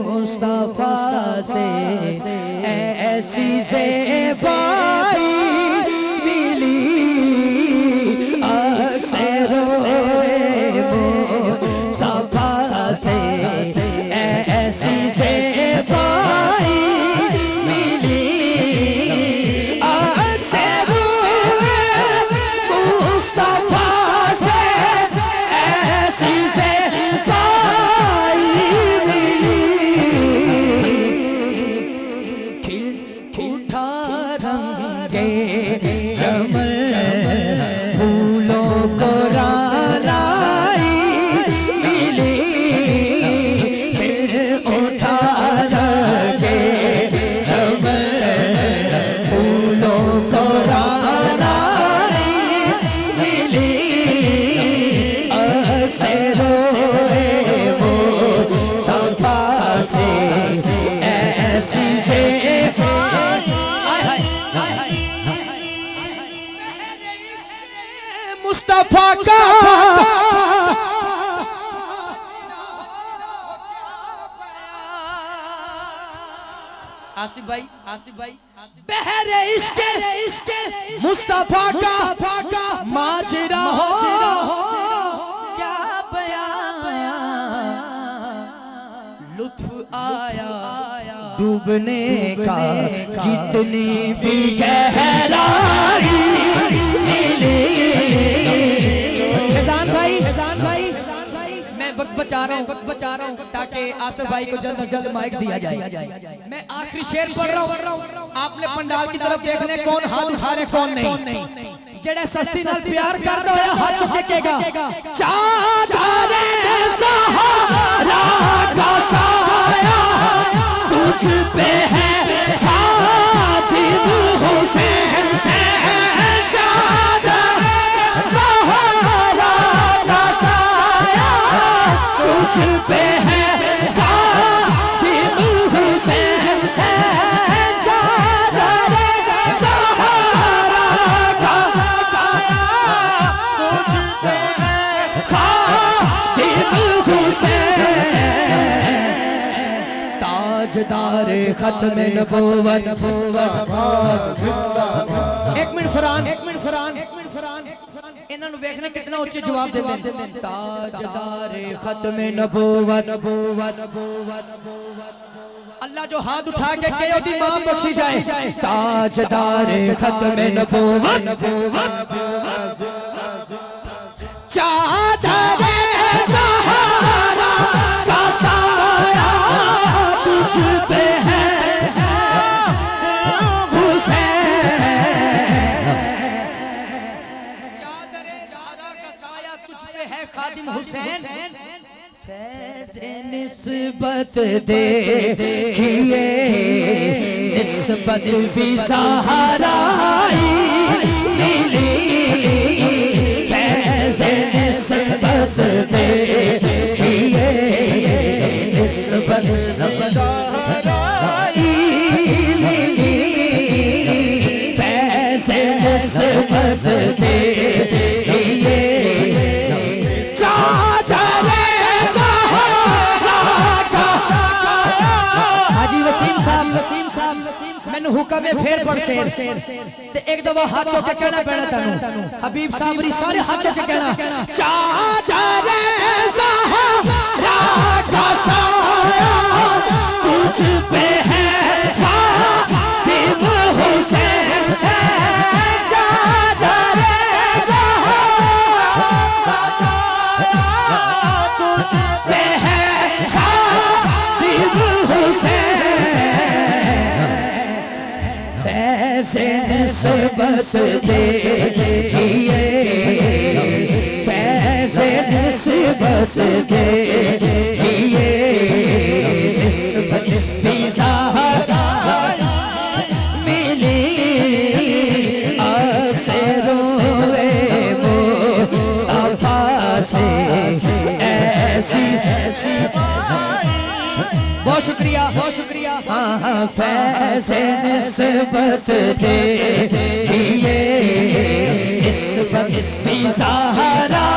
मुस्तफा से ऐसी ज़ेबाई मिली, अक्सर मुस्तफा से ऐसी ज़ेबाई मिली, अक्सर मुस्तफा से ऐसी ज़ेबाई मिली। उठा रंगे चमन फूलों को रालाई मिली, उठा रंगे चमन फूलों को रालाई मिली, अक्सर मुस्तफा से ऐसी मुस्तफा का आसिफ भाई बहरे इश्क मुस्तफा का माजरा हो क्या बयां, लुत्फ आया डूबने का जितनी भी गहराई मिली। हसन भाई मैं वक्त बचा रहा हूँ ताकि आसिफ भाई को जल्द से जल्द माइक दिया जाए। मैं आखिरी शेर पढ़ रहा हूँ, आपने पंडाल की तरफ देखने कौन हाथ उठा रहे कौन नहीं। जेड़ा सस्ती नाल प्यार करदा होया हाथ चुकेगा, चादरे सहारा का साया तुझ पे है खातिब हुसैन से, चादरे सहारा का साया तुझ पे है खातिब हुसैन से, चादरे सहारा का साया तुझ पे है खातिब हुसैन, ताजदार खत्म नबूवत। एक मिनट फरहान इन्होंने देखना कितना उच्च जवाब देते हैं। ताजदार खत्म नबूवत, अल्लाह जो हाथ उठा के कहे ओदी मां बख्शी जाए। ताजदार खत्म नबूवत, चादरे सहारा का साया तुझ पे है हुसैन, चादरे सहारा का साया तुझ पे है खादिम हुसैन, फैज़े निस्बत देखिए निस्बत भी सहारा मिली, फैज़े निस्बत देखिए निस्बत सहारा मिली, फैज़े निस्बत देखिए मैनू हुक्म है फेर पढ़ शेर ते एक दफा हाथ चुक के कहना पैना तैनू हबीब साहब री सारे हाथ चुक के कहना, चादरे सहारा का साया तुझ पे है खातिब हुसैन से, चादरे सहारा का साया तुझ पे है खातिब हुसैन, फैज़े निस्बत देखिए फैज़े निस्बत देखिए निस्बत भी सहारा मिली, अक्सर मुस्तफा से ऐसी बहुत शुक्रिया यहाँ फैज़े निस्बत देखिए, इस वक्त भी ज़हरा